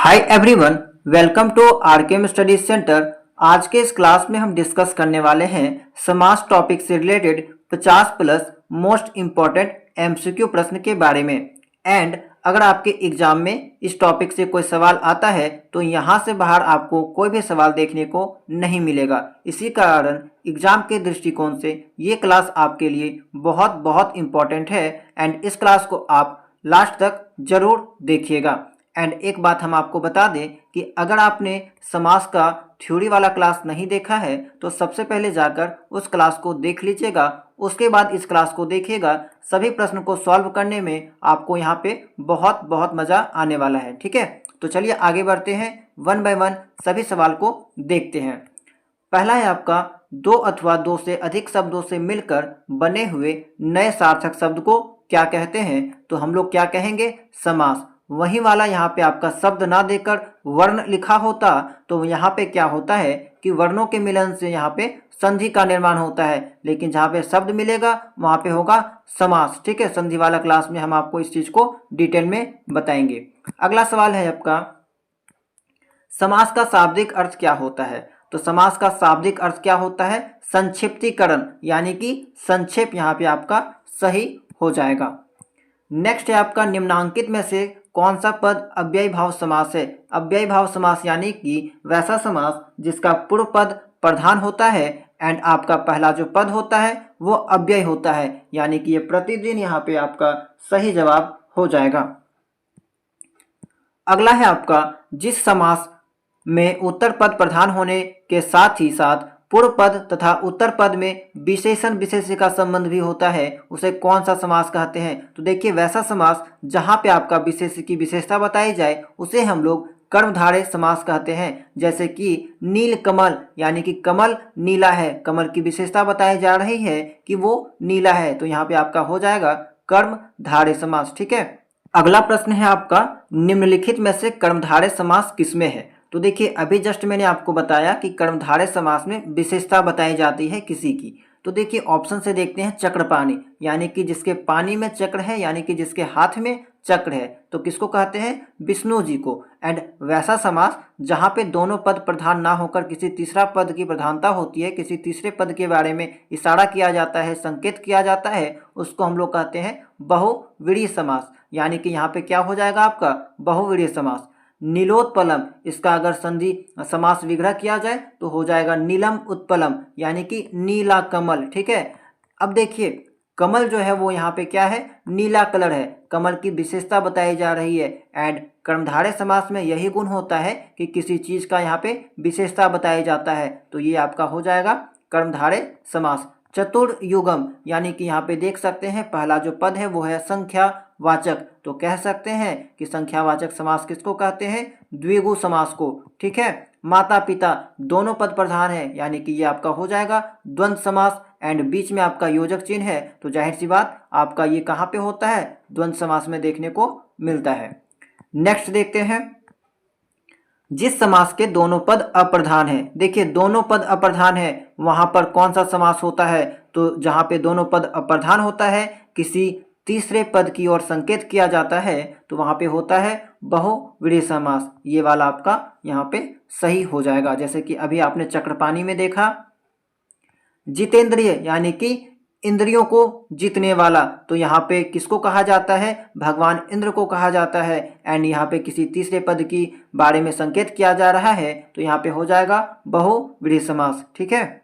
Hi everyone, welcome to RKM study centre. आज के इस क्लास में हम डिस्कस करने वाले हैं समास टॉपिक से related 50 plus most important MCQ प्रश्न के बारे में। एंड अगर आपके एग्जाम में इस टॉपिक से कोई सवाल आता है तो यहाँ से बाहर आपको कोई भी सवाल देखने को नहीं मिलेगा। इसी कारण एग्जाम के दृष्टिकोण से ये क्लास आपके लिए बहुत बहुत इम्पॉर्टेंट है एंड इस क्लास को आप लास्ट तक जरूर देखिएगा। एंड एक बात हम आपको बता दें कि अगर आपने समास का थ्योरी वाला क्लास नहीं देखा है तो सबसे पहले जाकर उस क्लास को देख लीजिएगा, उसके बाद इस क्लास को देखिएगा। सभी प्रश्न को सॉल्व करने में आपको यहाँ पे बहुत बहुत मज़ा आने वाला है। ठीक है, तो चलिए आगे बढ़ते हैं, वन बाय वन सभी सवाल को देखते हैं। पहला है आपका, दो अथवा दो से अधिक शब्दों से मिलकर बने हुए नए सार्थक शब्द को क्या कहते हैं? तो हम लोग क्या कहेंगे? समास। वही वाला यहाँ पे आपका शब्द ना देकर वर्ण लिखा होता तो यहाँ पे क्या होता है कि वर्णों के मिलन से यहाँ पे संधि का निर्माण होता है, लेकिन जहाँ पे शब्द मिलेगा वहाँ पे होगा समास। ठीक है, संधि वाला क्लास में हम आपको इस चीज को डिटेल में बताएंगे। अगला सवाल है आपका, समास का शाब्दिक अर्थ क्या होता है? तो समास का शाब्दिक अर्थ क्या होता है? संक्षिप्तीकरण, यानी कि संक्षेप यहाँ पे आपका सही हो जाएगा। नेक्स्ट है आपका, निम्नांकित में से कौन सा पद अव्ययी भाव समास है? अव्ययी भाव समास यानी कि वैसा समास जिसका पूर्व पद प्रधान होता है एंड आपका पहला जो पद होता है वो अव्ययी होता है, यानी कि ये प्रतिदिन यहाँ पे आपका सही जवाब हो जाएगा। अगला है आपका, जिस समास में उत्तर पद प्रधान होने के साथ ही साथ पूर्व पद तथा उत्तर पद में विशेषण विशेष्य का संबंध भी होता है उसे कौन सा समास कहते हैं? तो देखिए, वैसा समास जहाँ पे आपका विशेष्य की विशेषता बताई जाए उसे हम लोग कर्मधारय समास कहते हैं। जैसे कि नील कमल, यानी कि कमल नीला है, कमल की विशेषता बताई जा रही है कि वो नीला है, तो यहाँ पे आपका हो जाएगा कर्मधारय समास। ठीक है, अगला प्रश्न है आपका, निम्नलिखित में से कर्मधारय समास किसमें है? तो देखिए, अभी जस्ट मैंने आपको बताया कि कर्मधारय समास में विशेषता बताई जाती है किसी की। तो देखिए, ऑप्शन से देखते हैं, चक्रपाणी, यानी कि जिसके पानी में चक्र है, यानी कि जिसके हाथ में चक्र है, तो किसको कहते हैं? विष्णु जी को। एंड वैसा समास जहाँ पे दोनों पद प्रधान ना होकर किसी तीसरा पद की प्रधानता होती है, किसी तीसरे पद के बारे में इशारा किया जाता है, संकेत किया जाता है, उसको हम लोग कहते हैं बहुव्रीहि समास, यानी कि यहाँ पे क्या हो जाएगा आपका? बहुव्रीहि समास। नीलोत्पलम, इसका अगर संधि समास विग्रह किया जाए तो हो जाएगा नीलम उत्पलम, यानी कि नीला कमल। ठीक है, अब देखिए, कमल जो है वो यहाँ पे क्या है? नीला कलर है, कमल की विशेषता बताई जा रही है। एंड कर्मधारय समास में यही गुण होता है कि किसी चीज का यहाँ पे विशेषता बताया जाता है, तो ये आपका हो जाएगा कर्मधारय समास। चतुर्युगम, यानी कि यहाँ पे देख सकते हैं पहला जो पद है वो है संख्यावाचक, तो कह सकते हैं कि संख्यावाचक समास किसको कहते हैं? द्विगु समास को। ठीक है, माता पिता दोनों पद प्रधान है, यानी कि ये आपका हो जाएगा द्वंद्व समास। एंड बीच में आपका योजक चिन्ह है, तो जाहिर सी बात आपका ये कहाँ पे होता है? द्वंद्व समास में देखने को मिलता है। नेक्स्ट देखते हैं, जिस समास के दोनों पद अप्रधान है। देखिए, दोनों पद अप्रधान है, वहां पर कौन सा समास होता है? तो जहां पे दोनों पद अप्रधान होता है, किसी तीसरे पद की ओर संकेत किया जाता है, तो वहां पे होता है बहुव्रीहि समास। ये वाला आपका यहाँ पे सही हो जाएगा। जैसे कि अभी आपने चक्रपाणी में देखा। जितेंद्रिय, यानी कि इंद्रियों को जीतने वाला, तो यहाँ पे किसको कहा जाता है? भगवान इंद्र को कहा जाता है। एंड यहाँ पे किसी तीसरे पद की बारे में संकेत किया जा रहा है, तो यहाँ पे हो जाएगा बहुव्रीहि समास। ठीक है,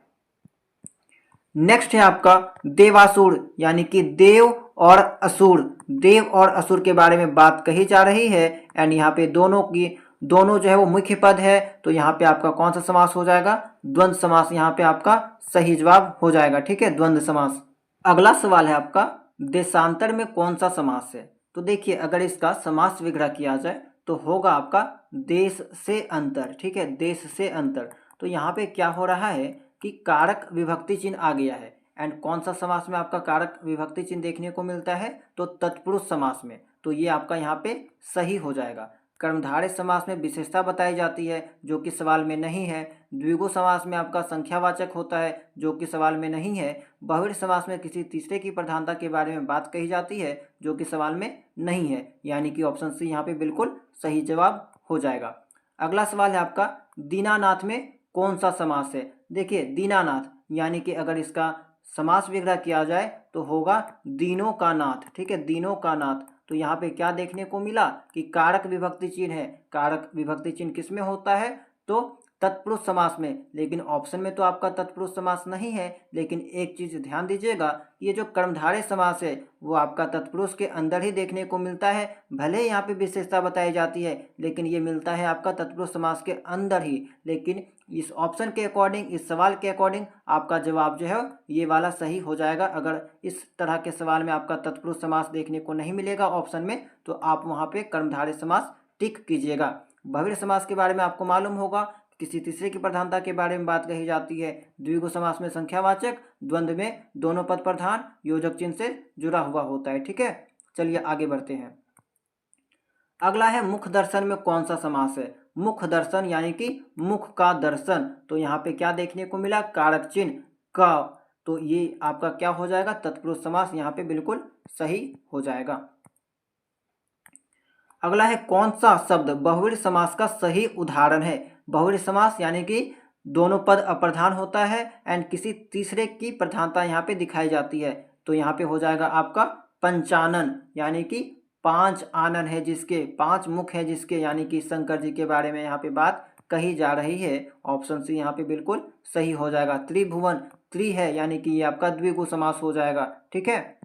नेक्स्ट है आपका देवासुर, यानी कि देव और असुर। देव और असुर के बारे में बात कही जा रही है। एंड यहाँ पे दोनों जो है वो मुख्य पद है, तो यहाँ पे आपका कौन सा समास हो जाएगा? द्वंद्व समास यहाँ पे आपका सही जवाब हो जाएगा। ठीक है, द्वंद्व समास। अगला सवाल है आपका, देशांतर में कौन सा समास है? तो देखिए, अगर इसका समास विग्रह किया जाए तो होगा आपका देश से अंतर। ठीक है, देश से अंतर। तो यहाँ पे क्या हो रहा है कि कारक विभक्ति चिन्ह आ गया है। एंड कौन सा समास में आपका कारक विभक्ति चिन्ह देखने को मिलता है? तो तत्पुरुष समास में, तो ये आपका यहाँ पे सही हो जाएगा। कर्मधारय समास में विशेषता बताई जाती है जो कि सवाल में नहीं है। द्विगु समास में आपका संख्यावाचक होता है जो कि सवाल में नहीं है। बहुव्रीहि समास में किसी तीसरे की प्रधानता के बारे में बात कही जाती है जो कि सवाल में नहीं है, यानी कि ऑप्शन सी यहाँ पे बिल्कुल सही जवाब हो जाएगा। अगला सवाल है आपका, दीनानाथ में कौन सा समास है? देखिए दीनानाथ यानी कि अगर इसका समास विग्रह किया जाए तो होगा दीनों का नाथ। ठीक है, दीनों का नाथ। तो यहाँ पे क्या देखने को मिला कि कारक विभक्ति चिन्ह है। कारक विभक्ति चिन्ह किस में होता है? तो तत्पुरुष समास में। लेकिन ऑप्शन में तो आपका तत्पुरुष समास नहीं है। लेकिन एक चीज ध्यान दीजिएगा, ये जो कर्मधारय समास है वो आपका तत्पुरुष के अंदर ही देखने को मिलता है। भले यहाँ पे विशेषता बताई जाती है लेकिन ये मिलता है आपका तत्पुरुष समास के अंदर ही। लेकिन इस ऑप्शन के अकॉर्डिंग, इस सवाल के अकॉर्डिंग आपका जवाब जो है ये वाला सही हो जाएगा। अगर इस तरह के सवाल में आपका तत्पुरुष समास देखने को नहीं मिलेगा ऑप्शन में तो आप वहाँ पे कर्मधारय समास टिक कीजिएगा। बहुव्रीहि समास के बारे में आपको मालूम होगा, किसी तीसरे की प्रधानता के बारे में बात कही जाती है। द्विगु समास में संख्यावाचक, द्वंद्व में दोनों पद प्रधान, योजक चिन्ह से जुड़ा हुआ होता है। ठीक है, चलिए आगे बढ़ते हैं। अगला है मुख दर्शन में कौन सा समास है? मुख दर्शन यानी कि मुख का दर्शन। तो यहाँ पे क्या देखने को मिला? कारक चिन्ह का। तो ये आपका क्या हो जाएगा? तत्पुरुष समास यहाँ पे बिल्कुल सही हो जाएगा। अगला है कौन सा शब्द बहुव्रीहि समास का सही उदाहरण है? बहुव्रीहि समास यानी कि दोनों पद अप्रधान होता है एंड किसी तीसरे की प्रधानता यहाँ पे दिखाई जाती है। तो यहाँ पे हो जाएगा आपका पंचानन, यानी कि 5 आनन है जिसके, 5 मुख है जिसके, यानी कि शंकर जी के बारे में यहाँ पे बात कही जा रही है। ऑप्शन सी यहाँ पे बिल्कुल सही हो जाएगा। त्रिभुवन, त्रि है यानी कि ये आपका द्विगु समास हो जाएगा। ठीक है।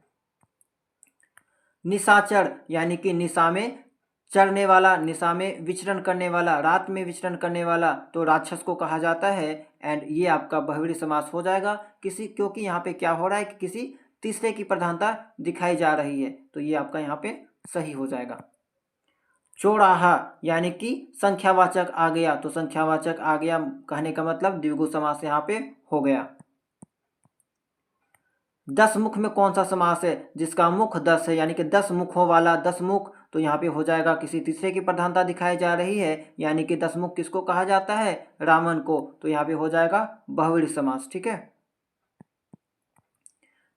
निशाचर यानी कि निशा में चरने वाला, निशा में विचरण करने वाला, रात में विचरण करने वाला, तो राक्षस को कहा जाता है। एंड ये आपका बहुव्रीहि समास हो जाएगा किसी, क्योंकि यहाँ पे क्या हो रहा है कि किसी तीसरे की प्रधानता दिखाई जा रही है। तो ये आपका यहाँ पे सही हो जाएगा। चौराहा यानी कि संख्यावाचक आ गया, तो संख्यावाचक आ गया कहने का मतलब द्विगु समास यहाँ पे हो गया। 10 मुख में कौन सा समास है जिसका मुख 10 है, यानी कि 10 मुखों वाला, 10 मुख। तो यहाँ पे हो जाएगा किसी तीसरे की प्रधानता दिखाई जा रही है, यानी कि 10 मुख किसको कहा जाता है? रावण को। तो यहाँ पे हो जाएगा बहुव्रीहि समास। ठीक है।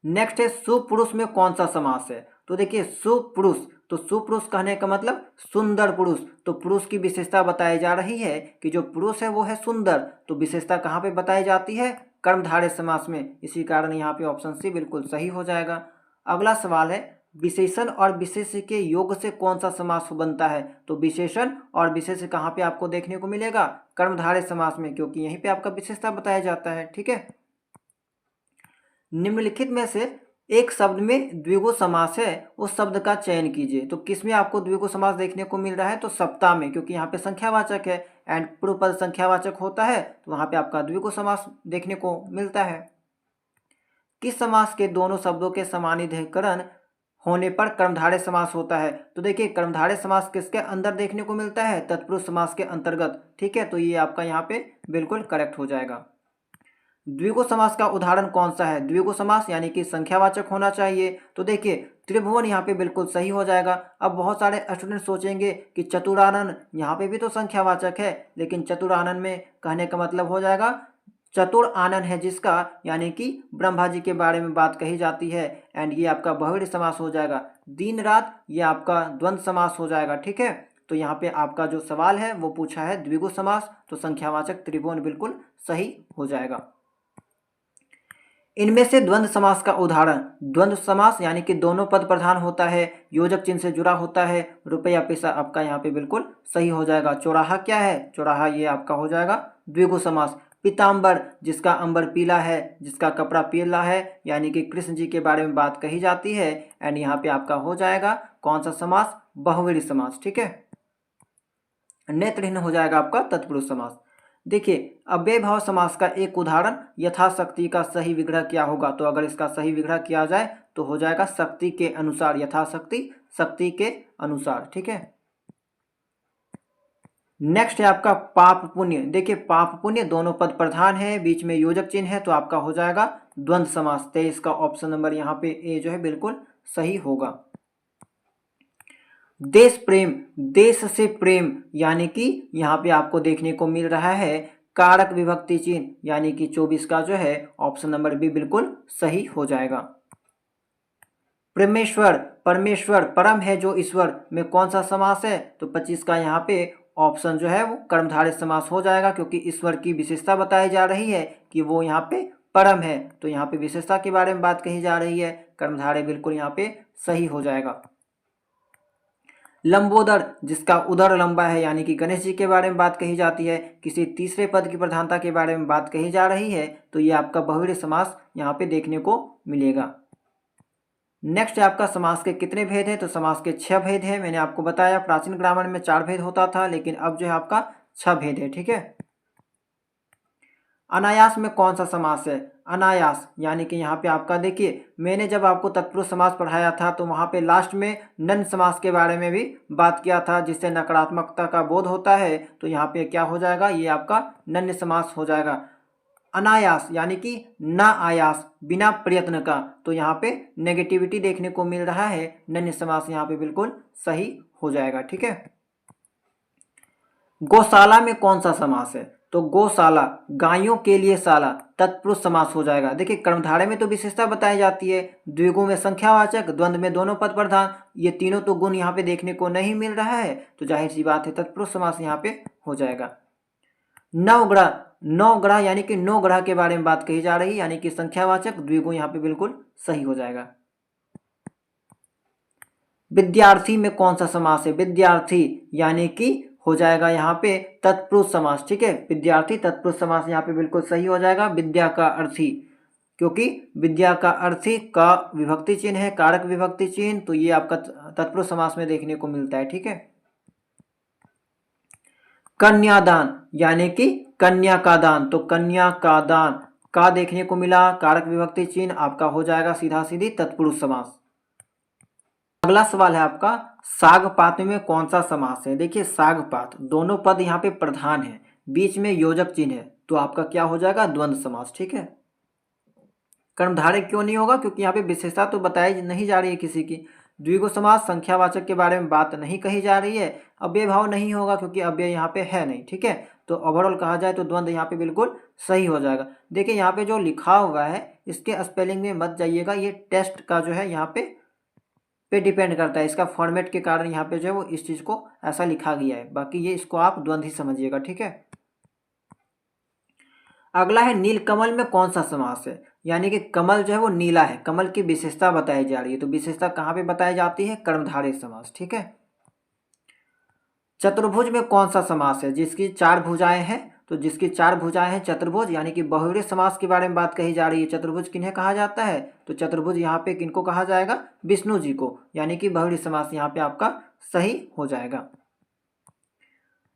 नेक्स्ट है सुपुरुष में कौन सा समास है? तो देखिए सुपुरुष, तो सुपुरुष कहने का मतलब सुंदर पुरुष। तो पुरुष की विशेषता बताई जा रही है कि जो पुरुष है वो है सुंदर। तो विशेषता कहाँ पे बताई जाती है? कर्मधारय समास में। इसी कारण यहाँ पे ऑप्शन सी बिल्कुल सही हो जाएगा। अगला सवाल है विशेषण और विशेष्य के योग से कौन सा समास बनता है? तो विशेषण और विशेष्य कहाँ पे आपको देखने को मिलेगा? कर्मधारय समास में, क्योंकि यहीं पे आपका विशेषता बताया जाता है। ठीक है। निम्नलिखित में से एक शब्द में द्विगु समास है, उस शब्द का चयन कीजिए। तो किसमें आपको द्विगु समास देखने को मिल रहा है? तो सप्ताह में, क्योंकि यहाँ पे संख्यावाचक है एंड पूर्व पद संख्यावाचक होता है तो वहाँ पे आपका द्विगु समास देखने को मिलता है। किस समास के दोनों शब्दों के समानाधिकरण होने पर कर्मधारय समास होता है? तो देखिए कर्मधारय समास किसके अंदर देखने को मिलता है? तत्पुरुष समास के अंतर्गत। ठीक है, तो ये आपका यहाँ पे बिल्कुल करेक्ट हो जाएगा। द्विगु समास का उदाहरण कौन सा है? द्विगु समास यानी कि संख्यावाचक होना चाहिए। तो देखिए त्रिभुवन यहाँ पे बिल्कुल सही हो जाएगा। अब बहुत सारे स्टूडेंट सोचेंगे कि चतुरानन, यहाँ पे भी तो संख्यावाचक है, लेकिन चतुरानन में कहने का मतलब हो जाएगा चतुर आनन है जिसका, यानी कि ब्रह्मा जी के बारे में बात कही जाती है। एंड ये आपका बहुव्रीहि समास हो जाएगा। दिन रात ये आपका द्वंद्व समास हो जाएगा। ठीक है, तो यहाँ पे आपका जो सवाल है वो पूछा है द्विगु समास, तो संख्यावाचक त्रिभुवन बिल्कुल सही हो जाएगा। इनमें से द्वंद्व समास का उदाहरण, द्वंद्व समास यानी कि दोनों पद प्रधान होता है, योजक चिन्ह से जुड़ा होता है, रुपया पैसा आपका यहाँ पे बिल्कुल सही हो जाएगा। चौराहा क्या है? चौराहा ये आपका हो जाएगा द्विगु समास। पीताम्बर, जिसका अंबर पीला है, जिसका कपड़ा पीला है, यानी कि कृष्ण जी के बारे में बात कही जाती है। एंड यहाँ पे आपका हो जाएगा कौन सा समास? बहुव्रीहि समास। ठीक है। नेत्रहीन हो जाएगा आपका तत्पुरुष समास। देखिए अव्यय भाव समास का एक उदाहरण यथाशक्ति का सही विग्रह क्या होगा? तो अगर इसका सही विग्रह किया जाए तो हो जाएगा शक्ति के अनुसार, यथाशक्ति, शक्ति के अनुसार। ठीक है। नेक्स्ट है आपका पाप पुण्य। देखिए पाप पुण्य दोनों पद प्रधान है, बीच में योजक चिन्ह है, तो आपका हो जाएगा द्वंद्व समास। 23 का ऑप्शन नंबर यहाँ पे ए जो है बिल्कुल सही होगा। देश प्रेम, देश से प्रेम, यानी कि यहाँ पे आपको देखने को मिल रहा है कारक विभक्ति चिन्ह, यानी कि 24 का जो है ऑप्शन नंबर बी बिल्कुल सही हो जाएगा। परमेश्वर, परमेश्वर परम है जो ईश्वर में कौन सा समास है? तो 25 का यहाँ पे ऑप्शन जो है वो कर्मधारय समास हो जाएगा, क्योंकि ईश्वर की विशेषता बताई जा रही है कि वो यहाँ पे परम है, तो यहाँ पे विशेषता के बारे में बात कही जा रही है, कर्मधारय बिल्कुल यहाँ पे सही हो जाएगा। लंबोदर, जिसका उदर लंबा है, यानी कि गणेश जी के बारे में बात कही जाती है, किसी तीसरे पद की प्रधानता के बारे में बात कही जा रही है, तो ये आपका बहुव्रीहि समास यहाँ पे देखने को मिलेगा। नेक्स्ट है आपका समास के कितने भेद हैं, तो समास के 6 भेद हैं। मैंने आपको बताया प्राचीन ग्रामर में 4 भेद होता था, लेकिन अब जो है आपका 6 भेद है, ठीक है। अनायास में कौन सा समास है? अनायास यानी कि यहाँ पे आपका देखिए, मैंने जब आपको तत्पुरुष समास पढ़ाया था तो वहाँ पे लास्ट में नन समास के बारे में भी बात किया था, जिससे नकारात्मकता का बोध होता है, तो यहाँ पे क्या हो जाएगा, ये आपका नन्य समास हो जाएगा। अनायास यानी कि ना आयास, बिना प्रयत्न का, तो यहाँ पे नेगेटिविटी देखने को मिल रहा है, नन्य समास यहाँ पे बिल्कुल सही हो जाएगा, ठीक है। गौशाला में कौन सा समास है? तो गौशाला, गायों के लिए शाला, तत्पुरुष समास हो जाएगा। देखिए कर्मधारय में तो विशेषता बताई जाती है, द्विगु में संख्यावाचक, द्वंद्व में दोनों पद प्रधान, ये तीनों तो गुण यहाँ पे देखने को नहीं मिल रहा है, तो जाहिर सी बात है तत्पुरुष समास यहाँ पे हो जाएगा। नवग्रह, नवग्रह यानी कि 9 ग्रह के बारे में बात कही जा रही है, यानी कि संख्यावाचक, द्विगु यहाँ पे बिल्कुल सही हो जाएगा। विद्यार्थी में कौन सा समास है? विद्यार्थी यानी कि हो जाएगा यहाँ पे तत्पुरुष समास, ठीक है। विद्यार्थी तत्पुरुष समास यहाँ पे बिल्कुल सही हो जाएगा। विद्या का अर्थी, क्योंकि विद्या का अर्थी का विभक्ति चिन्ह है, कारक विभक्ति चिन्ह, तो ये आपका तत्पुरुष समास में देखने को मिलता है, ठीक है। कन्यादान यानी कि कन्या का दान, तो कन्या का दान का देखने को मिला, कारक विभक्ति चिन्ह, आपका हो जाएगा सीधा सीधी तत्पुरुष समास। अगला सवाल है आपका, सागपात में कौन सा समास है? देखिए सागपात, दोनों पद यहाँ पे प्रधान है, बीच में योजक चिन्ह है, तो आपका क्या हो जाएगा, द्वंद्व समास, ठीक है। कर्मधारय क्यों नहीं होगा? क्योंकि यहाँ पे विशेषता तो बताई नहीं जा रही है किसी की। द्विगु समास, संख्यावाचक के बारे में बात नहीं कही जा रही है, अव्यय भाव नहीं होगा क्योंकि अव्यय यहाँ पे है नहीं, ठीक है। तो ओवरऑल कहा जाए तो द्वंद्व यहाँ पे बिल्कुल सही हो जाएगा। देखिए यहाँ पे जो लिखा हुआ है इसके स्पेलिंग में मत जाइएगा, ये टेस्ट का जो है यहाँ पे डिपेंड करता है, इसका फॉर्मेट के कारण यहाँ पे जो है वो इस चीज़ को ऐसा लिखा गया है, बाकी ये इसको आप द्वंद्व ही समझिएगा, ठीक है। अगला है नीलकमल में कौन सा समास है? यानी कि कमल जो है वो नीला है, कमल की विशेषता बताई जा रही है, तो विशेषता कहाँ पे बताई जाती है? कर्मधारय समास, ठीक है। चतुर्भुज में कौन सा समास है? जिसकी 4 भुजाएं हैं, तो जिसकी 4 भुजाएं हैं चतुर्भुज, यानी कि बहुव्रीहि समास के बारे में बात कही जा रही है। चतुर्भुज किन्हें कहा जाता है? तो चतुर्भुज यहाँ पे किनको कहा जाएगा? विष्णु जी को, यानी कि बहुव्रीहि समास यहाँ पे आपका सही हो जाएगा।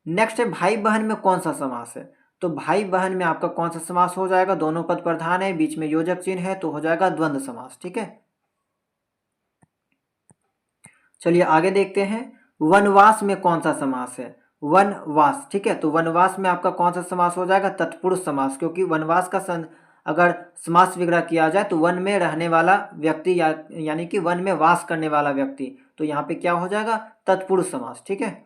नेक्स्ट है भाई बहन में कौन सा समास है? तो भाई बहन में आपका कौन सा समास हो जाएगा? दोनों पद प्रधान है, बीच में योजक चिन्ह है, तो हो जाएगा द्वंद्व समास, ठीक है। चलिए आगे देखते हैं, वनवास में कौन सा समास है? वनवास, ठीक है, तो वनवास में आपका कौन सा समास हो जाएगा? तत्पुरुष समास, क्योंकि वनवास का अगर समास विग्रह किया जाए तो वन में रहने वाला व्यक्ति यानी कि वन में वास करने वाला व्यक्ति, तो यहाँ पे क्या हो जाएगा? तत्पुरुष समास, ठीक है।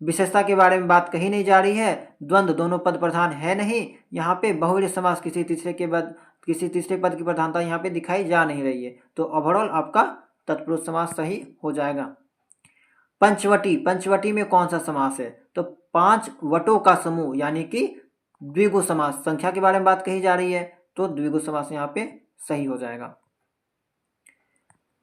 विशेषता के बारे में बात कही नहीं जा रही है, द्वंद्व दोनों पद प्रधान है नहीं, यहाँ पे बहुव्रीहि समास किसी तीसरे पद की प्रधानता यहाँ पे दिखाई जा नहीं रही है, तो ओवरऑल आपका तत्पुरुष समास सही हो जाएगा। पंचवटी, पंचवटी में कौन सा समास है? तो 5 वटों का समूह, यानी कि द्विगु समास, संख्या के बारे में बात कही जा रही है, तो द्विगु समास यहाँ पे सही हो जाएगा।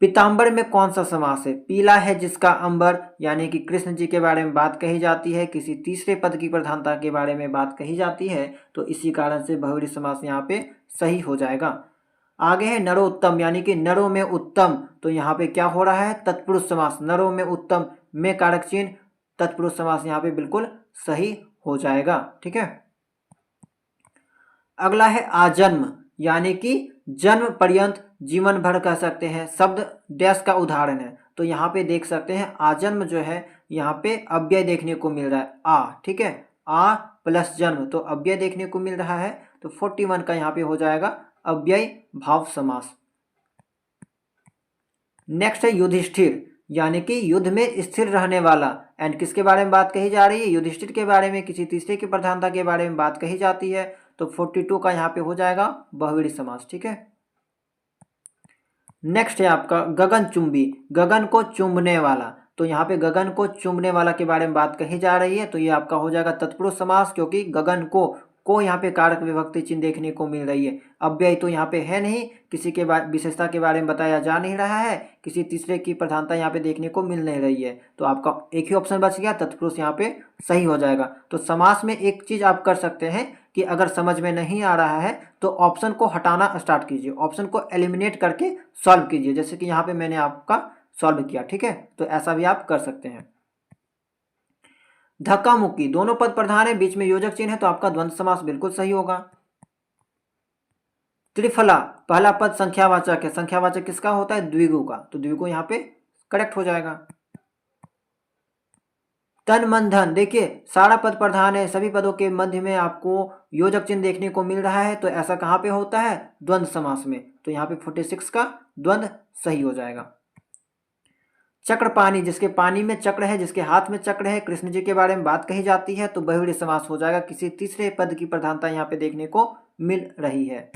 पीताम्बर में कौन सा समास है? पीला है जिसका अंबर, यानी कि कृष्ण जी के बारे में बात कही जाती है, किसी तीसरे पद की प्रधानता के बारे में बात कही जाती है, तो इसी कारण से बहुव्रीहि समास यहाँ पे सही हो जाएगा। आगे है नरोत्तम, यानी कि नरों में उत्तम, तो यहाँ पे क्या हो रहा है? तत्पुरुष समास, नरों में उत्तम में कारक चिन्ह, तत्पुरुष समास यहाँ पे बिल्कुल सही हो जाएगा, ठीक है। अगला है आजन्म, यानी कि जन्म पर्यंत, जीवन भर कह सकते हैं, शब्द डैश का उदाहरण है, तो यहाँ पे देख सकते हैं आजन्म जो है यहाँ पे अव्यय देखने को मिल रहा है, आ, ठीक है, आ प्लस जन्म, तो अव्यय देखने को मिल रहा है, तो 41 का यहाँ पे हो जाएगा अव्यय भाव समास। नेक्स्ट है युधिष्ठिर, यानी कि युद्ध में स्थिर रहने वाला, एंड किसके बारे में बात कही जा रही है? युधिष्ठिर के बारे में, किसी तीसरे की प्रधानता के बारे में बात कही जाती है, तो 42 का यहाँ पे हो जाएगा बहुव्रीहि समास, ठीक है। नेक्स्ट है आपका गगनचुंबी, गगन को चुंबने वाला, तो यहाँ पे गगन को चूमने वाला के बारे में बात कही जा रही है, तो ये आपका हो जाएगा तत्पुरुष समास, क्योंकि गगन को यहाँ पे कारक विभक्ति चिन्ह देखने को मिल रही है। अव्यय तो यहाँ पे है नहीं, किसी के विशेषता के बारे में बताया जा नहीं रहा है, किसी तीसरे की प्रधानता यहाँ पे देखने को मिल नहीं रही है, तो आपका एक ही ऑप्शन बच गया, तत्पुरुष यहाँ पे सही हो जाएगा। तो समास में एक चीज आप कर सकते हैं कि अगर समझ में नहीं आ रहा है तो ऑप्शन को हटाना स्टार्ट कीजिए, ऑप्शन को एलिमिनेट करके सॉल्व कीजिए, जैसे कि यहाँ पे मैंने आपका सॉल्व किया, ठीक है। तो ऐसा भी आप कर सकते हैं। धक्का मुक्की, दोनों पद प्रधान है, बीच में योजक चिन्ह है, तो आपका द्वंद्व समास बिल्कुल सही होगा। त्रिफला, पहला पद संख्यावाचक है, संख्यावाचक किसका होता है? द्विगु का, तो द्विगु यहाँ पे करेक्ट हो जाएगा। तन मन धन, देखिए सारा पद प्रधान है, सभी पदों के मध्य में आपको योजक चिन्ह देखने को मिल रहा है, तो ऐसा कहाँ पे होता है? द्वंद्व समास में, तो यहाँ पे 46 का द्वंद्व सही हो जाएगा। चक्र पानी, जिसके पानी में चक्र है, जिसके हाथ में चक्र है, कृष्ण जी के बारे में बात कही जाती है, तो बहुव्रीहि समास हो जाएगा, किसी तीसरे पद की प्रधानता यहाँ पे देखने को मिल रही है।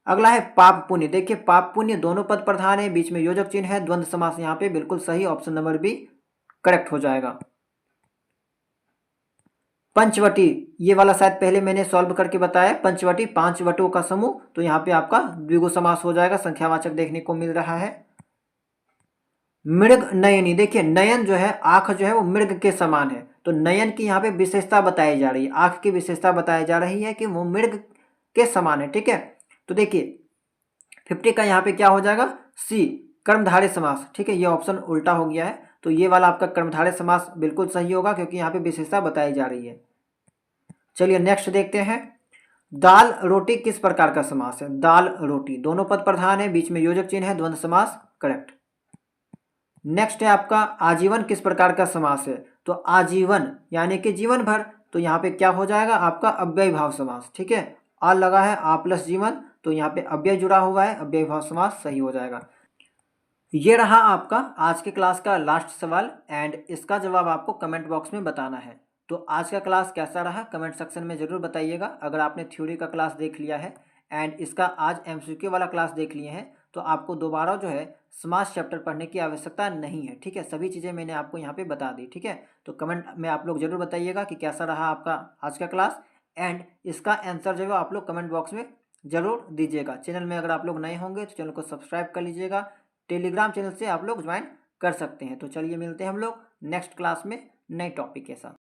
अगला है पाप पुण्य, देखिए पाप पुण्य दोनों पद प्रधान है, बीच में योजक चिन्ह है, द्वंद्व समास यहाँ पे बिल्कुल सही, ऑप्शन नंबर बी करेक्ट हो जाएगा। पंचवटी, ये वाला शायद पहले मैंने सॉल्व करके बताया, पंचवटी 5 वटों का समूह, तो यहाँ पे आपका द्विगु समास हो जाएगा, संख्यावाचक देखने को मिल रहा है। मृग नयनी, देखिए नयन जो है, आंख जो है वो मृग के समान है, तो नयन की यहाँ पे विशेषता बताई जा रही है, आंख की विशेषता बताई जा रही है कि वो मृग के समान है, ठीक है। तो देखिए 50 का यहाँ पे क्या हो जाएगा? सी, कर्मधारय समास, ठीक है, ये ऑप्शन उल्टा हो गया है, तो ये वाला आपका कर्मधारय समास बिल्कुल सही होगा, क्योंकि यहाँ पे विशेषता बताई जा रही है। चलिए नेक्स्ट देखते हैं। दाल रोटी किस प्रकार का समास है? दाल रोटी, दोनों पद प्रधान है, बीच में योजक चिन्ह है, द्वंद्व समास करेक्ट। नेक्स्ट है आपका आजीवन किस प्रकार का समास है? तो आजीवन यानी कि जीवन भर, तो यहाँ पे क्या हो जाएगा? आपका अव्यय भाव समास, ठीक है, आ लगा है, आ प्लस जीवन, तो यहाँ पे अव्यय जुड़ा हुआ है, अव्यय भाव समास सही हो जाएगा। ये रहा आपका आज के क्लास का लास्ट सवाल, एंड इसका जवाब आपको कमेंट बॉक्स में बताना है। तो आज का क्लास कैसा रहा कमेंट सेक्शन में ज़रूर बताइएगा। अगर आपने थ्योरी का क्लास देख लिया है एंड इसका आज एमसीक्यू वाला क्लास देख लिए हैं, तो आपको दोबारा जो है समास चैप्टर पढ़ने की आवश्यकता नहीं है, ठीक है। सभी चीज़ें मैंने आपको यहाँ पे बता दी, ठीक है। तो कमेंट में आप लोग ज़रूर बताइएगा कि कैसा रहा आपका आज का क्लास, एंड इसका आंसर जो है आप लोग कमेंट बॉक्स में ज़रूर दीजिएगा। चैनल में अगर आप लोग नए होंगे तो चैनल को सब्सक्राइब कर लीजिएगा, टेलीग्राम चैनल से आप लोग ज्वाइन कर सकते हैं। तो चलिए मिलते हैं हम लोग नेक्स्ट क्लास में नए टॉपिक के साथ।